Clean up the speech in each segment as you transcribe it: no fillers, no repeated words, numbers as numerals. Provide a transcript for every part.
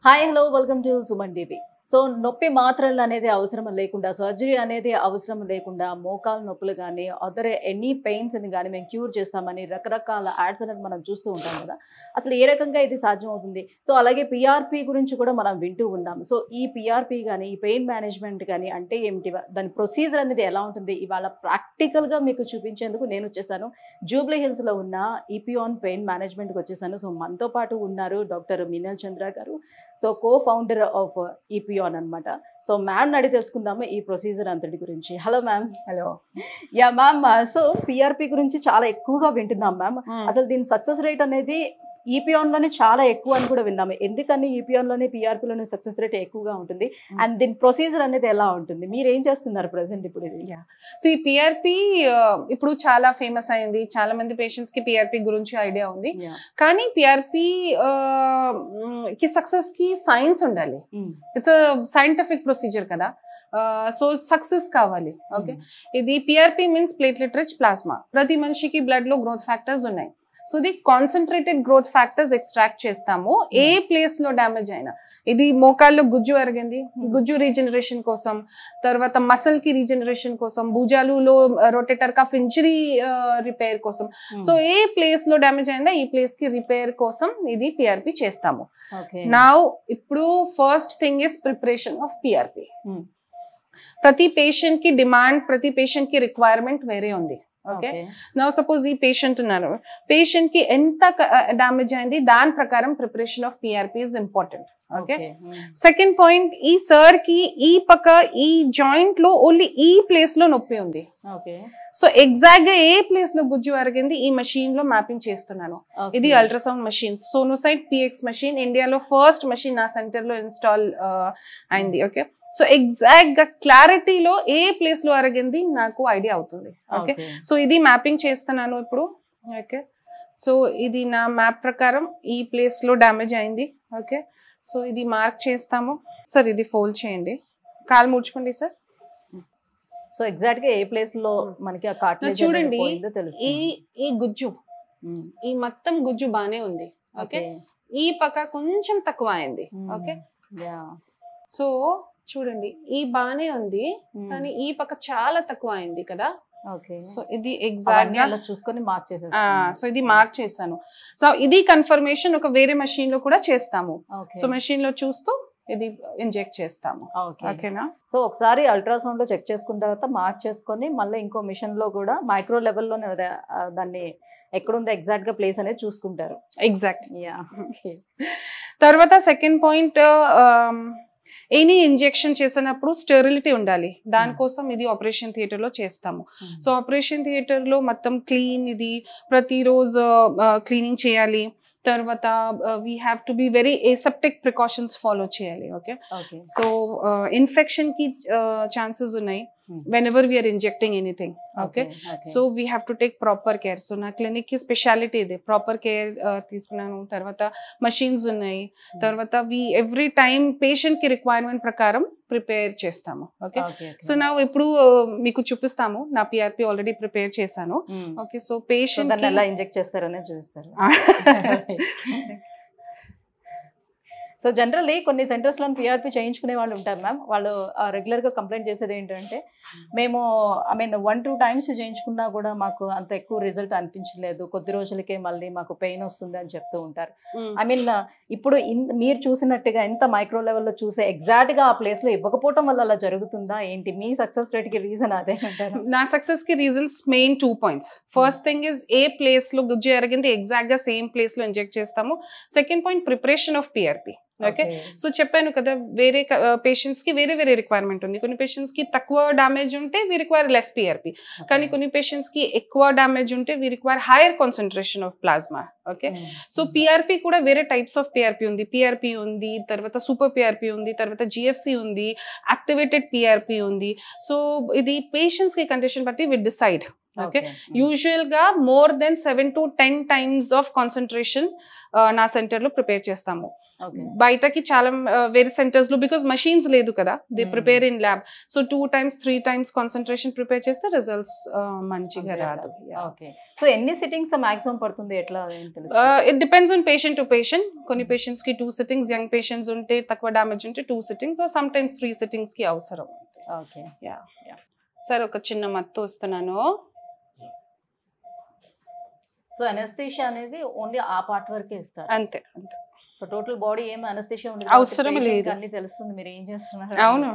Hi hello welcome to Suman TV. So నొప్పి మాత్రలు అనేది అవసరం లేకుండా, సర్జరీ అనేది అవసరం లేకుండా, మోకాలు నొప్పులు కానీ అదర్ ఎనీ పెయిన్స్ని కానీ మేము క్యూర్ చేస్తామని రకరకాల యాడ్స్ అనేది మనం చూస్తూ ఉంటాం కదా. అసలు ఏ రకంగా ఇది సాధ్యం అవుతుంది? సో అలాగే పిఆర్పి గురించి కూడా మనం వింటూ ఉన్నాం. సో ఈ పిఆర్పి కానీ ఈ పెయిన్ మేనేజ్మెంట్ కానీ అంటే ఏమిటి, దాని ప్రొసీజర్ అనేది ఎలా ఉంటుంది, ఇవాళ ప్రాక్టికల్గా మీకు చూపించేందుకు నేను వచ్చేసాను. జూబ్లీ హిల్స్లో ఉన్న ఈపియాన్ పెయిన్ మేనేజ్మెంట్కి వచ్చేసాను. సో మనతో పాటు ఉన్నారు డాక్టర్ మీనల్ చంద్ర గారు, సో కో-ఫౌండర్ ఆఫ్ ఈపియాన్ అనమాట. సో మ్యామ్ అడిగి తెలుసుకుందాము ఈ ప్రొసీజర్ అంతటి గురించి. Hello ma'am. Hello. Yeah ma'am, so PRP గురించి చాలా ఎక్కువగా వింటున్నాం మ్యామ్. అసలు దీని సక్సెస్ రేట్ అనేది ఈపియాన్లోనే చాలా ఎక్కువ అని కూడా విన్నాము. ఎందుకని ఈపియాన్లోనే పిఆర్పిలోనే సక్సెస్ రేట్ ఎక్కువగా ఉంటుంది, అండ్ దీని ప్రొసీజర్ అనేది ఎలా ఉంటుంది, మీరు ఏం చేస్తున్నారు ప్రెసెంట్ ఇప్పుడు ఇది? సో ఈ పిఆర్పి ఇప్పుడు చాలా ఫేమస్ అయింది, చాలా మంది పేషెంట్స్ కి పిఆర్పి గురించి ఐడియా ఉంది. కానీ పిఆర్పి కి సక్సెస్ కి సైన్స్ ఉండాలి. ఇట్స్ సైంటిఫిక్ ప్రొసీజర్ కదా. సో సక్సెస్ కావాలి. ఓకే, ఇది PRP means platelet rich plasma. ప్రతి మనిషికి బ్లడ్ లో గ్రోత్ ఫ్యాక్టర్స్ ఉన్నాయి. సో ఇది కాన్సన్ట్రేటెడ్ గ్రోత్ ఫ్యాక్టర్స్ ఎక్స్ట్రాక్ట్ చేస్తాము. ఏ ప్లేస్ లో డ్యామేజ్ అయినా, ఇది మోకాల్లో గుజ్జు అరిగింది, గుజ్జు రీజనరేషన్ కోసం, తర్వాత మసల్ కి రీజనరేషన్ కోసం, భుజాలులో రొటేటర్ కఫ్ ఇంజరీ రిపేర్ కోసం. సో ఏ ప్లేస్ లో డ్యామేజ్ అయిందా ఈ ప్లేస్ కి రిపేర్ కోసం ఇది పిఆర్పి చేస్తాము. నౌ ఇప్పుడు first thing is preparation of PRP. ప్రతి పేషెంట్ కి డిమాండ్, ప్రతి పేషెంట్ కి రిక్వైర్మెంట్ వేరే ఉంది. ఓకే, నౌ సపోజ్ ఈ పేషెంట్ ఉన్నారు, పేషెంట్ కి ఎంత డ్యామేజ్ అయింది దాని ప్రకారం preparation of PRP is important. Okay, second point, ఈ సర్ కి ఈ పక్క ఈ జాయింట్ లో ఓన్లీ ఈ ప్లేస్ లో నొప్పి ఉంది. సో ఎగ్జాక్ట్ గా ఏ ప్లేస్ లో గుజ్జు అరిగింది ఈ మెషిన్ లో మ్యాపింగ్ చేస్తున్నాను. ఇది అల్ట్రాసౌండ్ మెషిన్, సోనోసైట్ పిఎక్స్ మెషిన్. ఇండియాలో ఫస్ట్ మెషిన్ నా సెంటర్ లో ఇన్స్టాల్ అయింది. ఓకే, సో ఎగ్జాక్ట్ గా క్లారిటీలో ఏ ప్లేస్ లో అరిగింది నాకు ఐడియా అవుతుంది. ఓకే, సో ఇది మ్యాపింగ్ చేస్తున్నాను ఇప్పుడు. ఓకే, సో ఇది నా మ్యాప్ ప్రకారం ఈ ప్లేస్ లో డ్యామేజ్ అయింది. ఓకే, సో ఇది మార్క్ చేస్తాము. సార్ ఇది ఫోల్డ్ చేయండి, కాలు ముడుచుకోండి సార్. సో ఎగ్జాక్ట్ గా ఏ ప్లేస్ లో మనకి ఆ కార్టిలేజ్ చూడండి, ఈ గుజ్జు, ఈ మొత్తం గుజ్జు బానే ఉంది. ఓకే, ఈ పక్క కొంచెం తక్కువ అయింది. ఓకే, సో చూడండి ఈ బానే ఉంది, కానీ ఈ పక్క చాలా తక్కువ అయింది కదా. సో ఇది ఎగ్జాక్ట్ గా చూసుకొని మార్క్ చేసేసాను. సో ఇది మార్క్ చేశాను. సో ఇది కన్ఫర్మేషన్ ఒక వేరే మెషిన్ లో కూడా చేస్తాము. సో మెషిన్ లో చూస్తూ ఇది ఇంజెక్ట్ చేస్తాము. ఓకేనా? సో ఒకసారి అల్ట్రాసౌండ్ లో చెక్ చేసుకున్న తర్వాత మార్క్ చేసుకొని మళ్ళీ ఇంకో మిషన్ లో కూడా మైక్రో లెవెల్లోనే దాన్ని ఎక్కడుందో ఎగ్జాక్ట్ గా ప్లేస్ అనేది చూసుకుంటారు. ఎగ్జాక్ట్. తర్వాత సెకండ్ పాయింట్, ఎనీ ఇంజెక్షన్ చేసినప్పుడు స్టెరిలిటీ ఉండాలి. దానికోసం ఇది ఆపరేషన్ థియేటర్ లో చేస్తాము. సో ఆపరేషన్ థియేటర్ లో మొత్తం క్లీన్, ఇది ప్రతిరోజు క్లీనింగ్ చేయాలి. తర్వాత we have to be very aseptic precautions follow చేయాలి. ఓకే, సో ఇన్ఫెక్షన్ కి ఛాన్సెస్ ఉన్నాయి whenever we are injecting anything. Okay, so we have to take proper care. So na clinic ki speciality ide proper care తీసుకున్నాను. తర్వాత machines ఉన్నాయి. తర్వాత we every time patient ki requirement ప్రకారం prepare చేస్తాము. Okay, so నా ఇప్పుడు మీకు చూపిస్తాము. నా పిఆర్పి ఆల్రెడీ ప్రిపేర్ చేశాను. ఓకే, సో పేషెంట్ ఎలా ఇంజెక్ట్ చేస్తారనే చూపిస్తారు. సో జనరల్లీ కొన్ని సెంటర్స్లో పిఆర్పి చేయించుకునే వాళ్ళు ఉంటారు మ్యామ్. వాళ్ళు రెగ్యులర్గా కంప్లైంట్ చేసేది ఏంటంటే, మేము 1-2 టైమ్స్ చేయించుకున్నా కూడా మాకు అంత ఎక్కువ రిజల్ట్ అనిపించలేదు, కొద్ది రోజులకే మళ్ళీ మాకు పెయిన్ వస్తుంది అని చెప్తూ ఉంటారు. ఇప్పుడు మీరు చూసినట్టుగా ఎంత మైక్రో లెవెల్లో చూసే ఎగ్జాక్ట్గా ఆ ప్లేస్లో ఇవ్వకపోవటం వల్ల అలా జరుగుతుందా ఏంటి? మీ సక్సెస్ రేట్కి రీజన్ అదే అంటారు? నా సక్సెస్కి reasons main 2 points. First thing is ఏ ప్లేస్లో గుజ్జు ఎరిగింది ఎగ్జాక్ట్గా సేమ్ ప్లేస్లో ఇంజెక్ట్ చేస్తాము. Second point, preparation of PRP. Okay, so చెప్పాను కదా, వేరే పేషెంట్స్ కి వేరే వేరే రిక్వైర్మెంట్ ఉంది. కొన్ని పేషెంట్స్ కి తక్కువ డ్యామేజ్ ఉంటే వి రిక్వైర్ లెస్ పిఆర్పి, కానీ కొన్ని పేషెంట్స్ కి ఎక్కువ డ్యామేజ్ ఉంటే we require higher concentration of plasma. Okay, so PRP కూడా వేరే టైప్స్ ఆఫ్ పిఆర్పి ఉంది. పిఆర్పి ఉంది, తర్వాత సూపర్ పిఆర్పి ఉంది, తర్వాత జిఎఫ్సి ఉంది, యాక్టివేటెడ్ పిఆర్పి ఉంది. సో ఇది పేషెంట్స్ కి కండిషన్ బట్టి వి డిసైడ్ ఓకే యూజువల్ గా more than 7 to 10 times of concentration నా సెంటర్ లో ప్రిపేర్ చేస్తాము. బయటకి చాలా వేరే సెంటర్స్ లో బికాస్ మషీన్స్ లేదు కదా, they prepare in lab. So 2 times 3 times concentration prepare చేస్తే రిజల్ట్స్ మంచిగా రాదు. సో ఎన్ని సిట్టింగ్స్ మాక్సిమం పడుతుంది, ఎట్లా it depends on patient to patient. కొన్ని పేషెంట్స్ కి 2 sittings, యంగ్ పేషెంట్స్ ఉంటే తక్కువ డామేజ్ ఉంటే 2 sittings or some times 3 sittings కి అవసరం. ఓకే సార్ ఒక చిన్న మత్తు వస్తున్నాను. సో అనస్థీషియా అనేది ఓన్లీ ఆ పార్ట్ వరకే ఇస్తారు, అంతే అంతే. సో టోటల్ బాడీ ఏం అనస్థీషియా ఉండదు, అవసరం లేదు, అన్ని తెలుస్తుంది మీరు ఏం చేస్తున్నారు. అవును.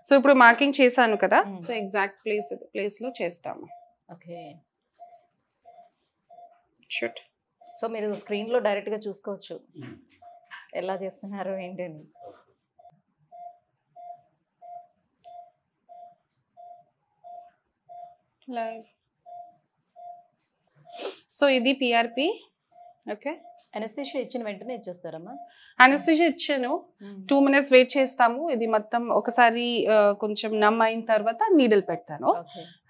సో ఇప్పుడు మార్కింగ్ చేశాను కదా, సో ఎగ్జాక్ట్ ప్లేస్ లో చేస్తాము. Okay shoot. సో మీరు స్క్రీన్ లో డైరెక్ట్ గా చూసుకోవచ్చు ఎలా చేస్తున్నారు ఏంటని. లైవ్. సో ఇది పిఆర్పి. ఓకే అనస్థీషియా ఇచ్చిన వెంటనే ఇచ్చేస్తారమ్మా? అనస్థీషియా ఇచ్చాను, 2 minutes వెయిట్ చేస్తాము. ఇది మొత్తం ఒకసారి కొంచెం నమ్ అయిన తర్వాత నీడిల్ పెడతాను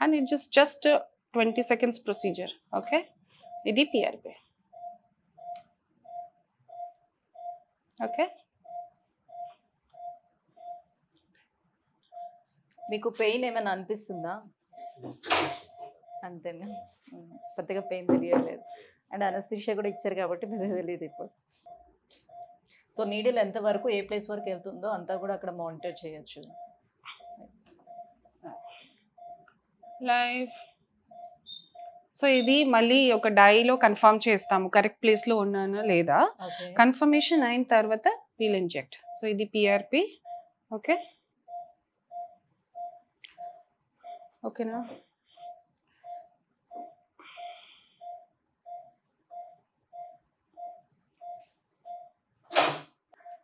and it just 20 seconds procedure. Okay ఇది పిఆర్పి. ఓకే మీకు పెయిన్ ఏమైనా అనిపిస్తుందా? అంతేనా, పెద్దగా పెయిన్ తెలియలేదు. అండ్ అనస్థీషియా కూడా ఇచ్చారు కాబట్టి మీకు తెలియదు ఇప్పుడు. సో నీడిల్ ఎంత వరకు ఏ ప్లేస్ వరకు వెళ్తుందో అంతా కూడా అక్కడ మానిటర్ చేయొచ్చు. లైవ్. సో ఇది మళ్ళీ ఒక డైలో కన్ఫర్మ్ చేస్తాము కరెక్ట్ ప్లేస్ లో ఉన్నానా లేదా. కన్ఫర్మేషన్ అయిన తర్వాత వీల్ ఇంజెక్ట్. సో ఇది పిఆర్పి. ఓకే ఓకేనా.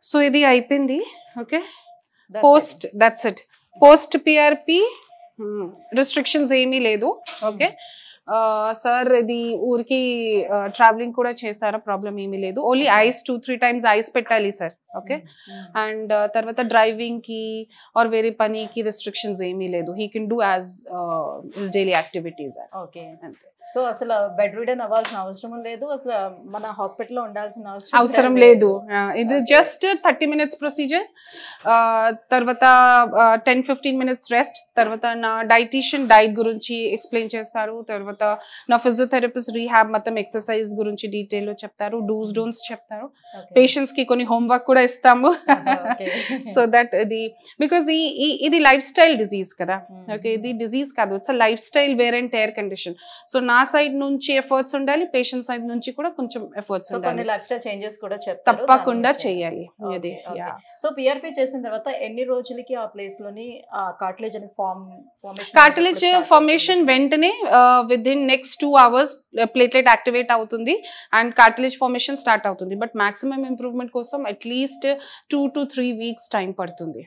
సో ఇది అయిపోయింది. Okay post, that's it. Post PRP restrictions ఏమీ లేదు. ఓకే సార్ ఇది ఊరికి ట్రావెలింగ్ కూడా చేస్తారా, ప్రాబ్లం ఏమీ లేదు. ఓన్లీ ఐస్ 2-3 times ఐస్ పెట్టాలి సార్. ఓకే అండ్ తర్వాత డ్రైవింగ్ కి ఆర్ వేరే పనికి రిస్ట్రిక్షన్స్ ఏమీ లేదు. He can do as his daily activities. Okay అంతే. సో అసలు బెడ్ రిడన్ అవ్వాల్సిన అవసరం లేదు, అసలు మన హాస్పిటల్లో ఉండాల్సిన అవసరం లేదు. ఇది జస్ట్ 30 minutes ప్రొసీజర్, తర్వాత 10-15 minutes రెస్ట్, తర్వాత నా డైటీషియన్ డైట్ గురించి ఎక్స్ప్లెయిన్ చేస్తారు, తర్వాత నా ఫిజియోథెరపిస్ట్ రీహాబ్ మొత్తం ఎక్సర్సైజ్ గురించి డీటెయిల్ చెప్తారు, డూస్ డోంట్స్ చెప్తారు. పేషెంట్స్ కి కొన్ని హోంవర్క్ కూడా ఇస్తాము. సో దట్ ఇది బికాస్ ఇది లైఫ్ స్టైల్ డిజీజ్ కదా. ఓకే ఇది డిజీజ్ కాదు, it's lifestyle wear and tear condition. So నా సైడ్ నుంచి ఎఫర్ట్స్ ఉండాలి, పేషెంట్ సైడ్ నుంచి కూడా కొంచెం ఎఫర్ట్స్ ఉండాలి. లైఫ్ స్టైల్ చేంజెస్ కూడా తప్పకుండా చేయాలి. సో పిఆర్పి చేసిన తర్వాత ఎన్ని రోజులకి ఆ ప్లేస్ లోని కార్టిలేజ్ అనే కార్టిలేజ్ ఫార్మేషన్ వెంటనే within next 2 hours platelet activate అవుతుంది అండ్ కార్టిలేజ్ ఫార్మేషన్ స్టార్ట్ అవుతుంది. బట్ మాక్సిమం ఇంప్రూవ్మెంట్ కోసం అట్లీస్ట్ 2 to 3 weeks టైం పడుతుంది.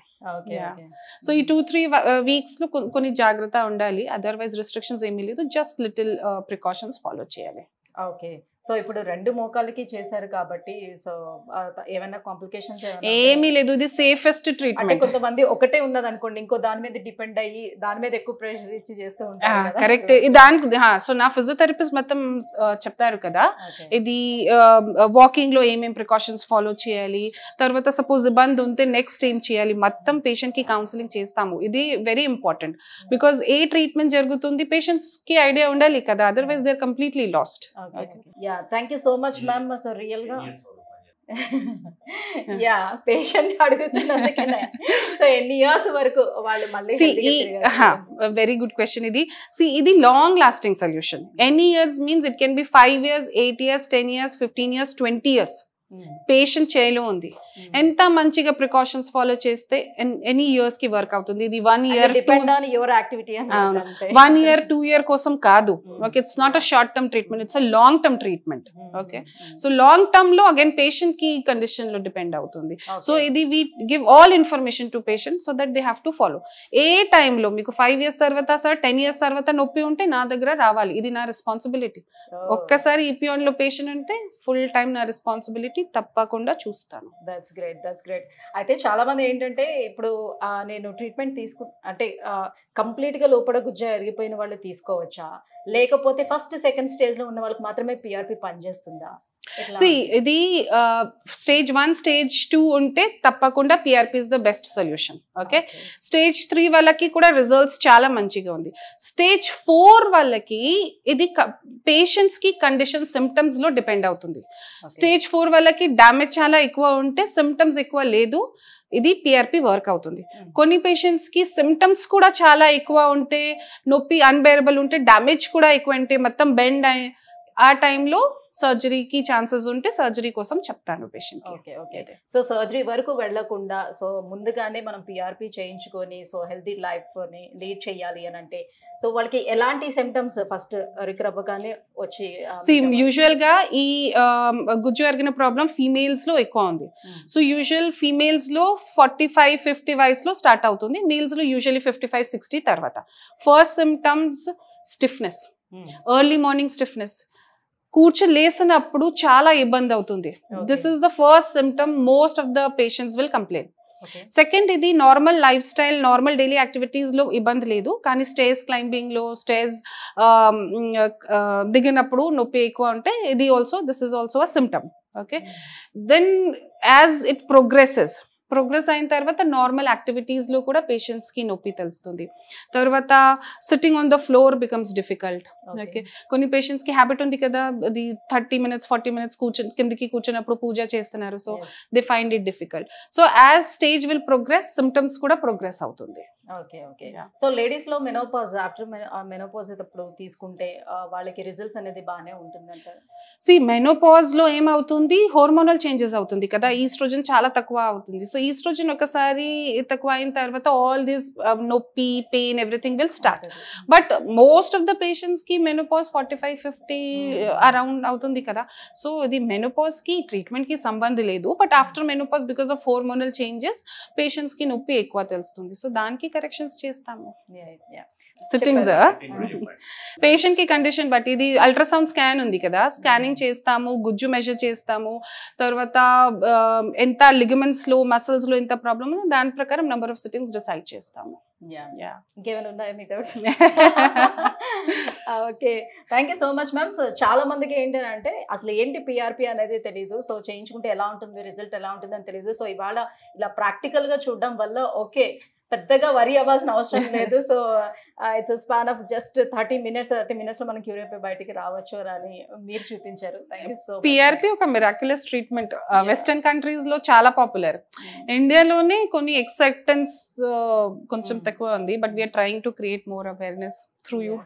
సో ఈ 2-3 weeks లో కొన్ని జాగ్రత్త ఉండాలి, అదర్వైజ్ రిస్ట్రిక్షన్స్ ఏమీ లేదు, జస్ట్ లిటిల్ ప్రికాషన్స్ ఫాలో చేయాలి. ఓకే సో ఇప్పుడు 2 మోకాలకి చేశారు కాబట్టి సో ఏమైనా కాంప్లికేషన్స్ ఏమీ లేదు, ఇది సేఫెస్ట్ ట్రీట్మెంట్. కొంతమంది ఒకటే ఉన్నది అనుకోండి, ఇంకో దాని మీద డిపెండ్ అయ్యి దాని మీద ఎక్కువ ప్రెషర్ ఇచ్చి చేస్తూ ఉంటారు. కరెక్ట్. దానికి సో నా ఫిజియోథెరపిస్ట్ మొత్తం చెప్తారు కదా, ఇది వాకింగ్ లో ఏమేం ప్రికాషన్స్ ఫాలో చేయాలి, తర్వాత సపోజ్ ఇబ్బంది ఉంటే నెక్స్ట్ ఏం చేయాలి, మొత్తం పేషెంట్ కి కౌన్సిలింగ్ చేస్తాము. ఇది వెరీ ఇంపార్టెంట్ బికాస్ ఏ ట్రీట్మెంట్ జరుగుతుంది పేషెంట్స్ కి ఐడియా ఉండాలి కదా, otherwise they are completely lost. Thank you so much ma'am. So real గా పేషెంట్ అడుగుతున్నందుకే సో ఎన్ని ఇయర్స్ వరకు వాళ్ళు మళ్ళీ వెరీ గుడ్ క్వశ్చన్. ఇది long lasting solution. Any years means it can be 5 years, 8 years, 10 years, 15 years, 20 years. Patient చేలో ఉంది. ఎంత మంచిగా ప్రికాషన్స్ ఫాలో చేస్తే ఎనీ ఇయర్స్ కి వర్క్ అవుతుంది. ఇది 1 year 1 year 2 year కోసం కాదు. Okay it's not a short term treatment, it's a long term treatment. Okay so long term లో అగైన్ పేషెంట్ కి కండిషన్ లో డిపెండ్ అవుతుంది. సో ఇది we give all information to patient so that they have to follow. ఏ టైంలో మీకు 5 years తర్వాత sir 10 years తర్వాత నొప్పి ఉంటే నా దగ్గర రావాలి, ఇది నా రెస్పాన్సిబిలిటీ. ఒక్కసారి ఈపీఆన్ లో పేషెంట్ ఉంటే ఫుల్ టైం నా రెస్పాన్సిబిలిటీ, కి తప్పకుండా చూస్తాను. That's great. అయితే చాలా మంది ఏంటంటే ఇప్పుడు నేను ట్రీట్మెంట్ అంటే కంప్లీట్ గా లోపల గుజ్జ ఎరిగిపోయిన వాళ్ళు తీసుకోవచ్చా, లేకపోతే ఫస్ట్ సెకండ్ స్టేజ్ లో ఉన్న వాళ్ళకి మాత్రమే పిఆర్పి పనిచేస్తుందా? ఇది స్టేజ్ 1 స్టేజ్ 2 ఉంటే తప్పకుండా PRP is the best solution. Okay, stage 3 వాళ్ళకి కూడా రిజల్ట్స్ చాలా మంచిగా ఉంది. స్టేజ్ 4 వాళ్ళకి ఇది పేషెంట్స్ కి కండిషన్ సిమ్టమ్స్ లో డిపెండ్ అవుతుంది. స్టేజ్ 4 వాళ్ళకి డ్యామేజ్ చాలా ఎక్కువ ఉంటే సిమ్టమ్స్ ఎక్కువ లేదు, ఇది పిఆర్పి వర్క్ అవుతుంది. కొన్ని పేషెంట్స్ కి సిమ్టమ్స్ కూడా చాలా ఎక్కువ ఉంటే, నొప్పి అన్బేరబుల్ ఉంటే, డ్యామేజ్ కూడా ఎక్కువ ఉంటే, మొత్తం బెండ్ ఆ టైంలో సర్జరీకి ఛాన్సెస్ ఉంటే సర్జరీ కోసం చెప్తాను పేషెంట్. ఓకే. సో సర్జరీ వరకు వెళ్లకుండా సో ముందుగానే మనం పిఆర్పి చేయించుకొని సో హెల్తీ లైఫ్ ని లీడ్ చేయాలి అని అంటే సో వాళ్ళకి ఎలాంటి సిమ్టమ్స్ ఫస్ట్ రికవర్ అవ్వగానే వచ్చి? యూజువల్ గా ఈ గుజ్జు ఎరిగిన ప్రాబ్లం ఫీమేల్స్ లో ఎక్కువ ఉంది. సో యూజువల్ ఫీమేల్స్ లో 45-50 వయసులో స్టార్ట్ అవుతుంది, మేల్స్ లో యూజువల్లీ 55-60 తర్వాత. First symptoms stiffness, early morning stiffness, కూర్చోలేసినప్పుడు చాలా ఇబ్బంది అవుతుంది. This is the first symptom most of the patients will complain. Second, ఇది normal lifestyle, normal daily activities లో ఇబ్బంది లేదు, కానీ స్టేజ్ క్లైంబింగ్ లో, స్టేజ్ దిగినప్పుడు నొప్పి ఎక్కువ ఉంటే ఇది also this is also a symptom. Okay, then as it progress అయిన తర్వాత నార్మల్ యాక్టివిటీస్ లో కూడా పేషెంట్స్ కి నొప్పి తెలుస్తుంది. తర్వాత sitting on the floor becomes difficult. Okay, కొన్ని పేషెంట్స్ కి హ్యాబిట్ ఉంది కదా, అది 30 minutes 40 minutes కిందకి కూర్చున్నప్పుడు పూజ చేస్తున్నారు, so they find it difficult. So as stage will progress, symptoms కూడా ప్రోగ్రెస్ అవుతుంది. ఓకే. సో లేడీస్ లో మెనోపాజ్, ఆఫ్టర్ మెనోపాజ్ అప్పుడు తీసుకుంటే వాళ్ళకి రిజల్ట్స్ అనేది బాగానే ఉంటుందంటారు? మెనోపాజ్ లో ఏమవుతుంది, హార్మోనల్ చేంజెస్ అవుతుంది కదా, ఈస్ట్రోజన్ చాలా తక్కువ అవుతుంది. సో ఈస్ట్రోజన్ ఒకసారి తక్కువ అయిన తర్వాత ఆల్ దిస్ నొప్పి, pain, everything will start. But most of the patients కి మెనోపాజ్ 45-50 అరౌండ్ అవుతుంది కదా. సో ఇది మెనోపాజ్ కి ట్రీట్మెంట్ కి సంబంధం లేదు, but after menopause because of hormonal changes patients కి నొప్పి ఎక్కువ తెలుస్తుంది. సో దానికి కరెక్షన్స్ చేస్తాము. సిట్టింగ్స్ పేషెంట్ కి కండిషన్ బట్టి, ఇది అల్ట్రాసౌండ్ స్కాన్ ఉంది కదా, స్కానింగ్ చేస్తాము, గుజ్జు మెజర్ చేస్తాము, తర్వాత ఎంత లిగమెంట్స్ లో, మసిల్స్ లో ఎంత ప్రాబ్లమ్ ఉంది, దాని ప్రకారం నెంబర్ ఆఫ్ సిట్టింగ్స్ డిసైడ్ చేస్తాము. ఇంకేమైనా ఉన్నాయా మీ doubts? Okay, thank you so much ma'am. So చాలా మందికి ఏంటంటే అసలు ఏంటి పిఆర్పి అనేది తెలియదు, సో చేయించుకుంటే ఎలా ఉంటుంది, రిజల్ట్ ఎలా ఉంటుంది అని తెలియదు. సో ఇవాళ ఇలా ప్రాక్టికల్ గా చూడడం వల్ల ఓకే పెద్దగా వరి అవ్వాల్సిన అవసరం లేదు. So it's span of just 30 minutes లో మనం క్యూర్ అయిపోయి బయటికి రావచ్చు అని మీరు చూపించారు. Thank you so much. PRP ఒక మిరాక్యులస్ ట్రీట్మెంట్, వెస్టర్న్ కంట్రీస్ లో చాలా పాపులర్, ఇండియాలోనే కొన్ని ఎక్సెప్టెన్స్ కొంచెం తక్కువ ఉంది, but we are trying to create more awareness through you.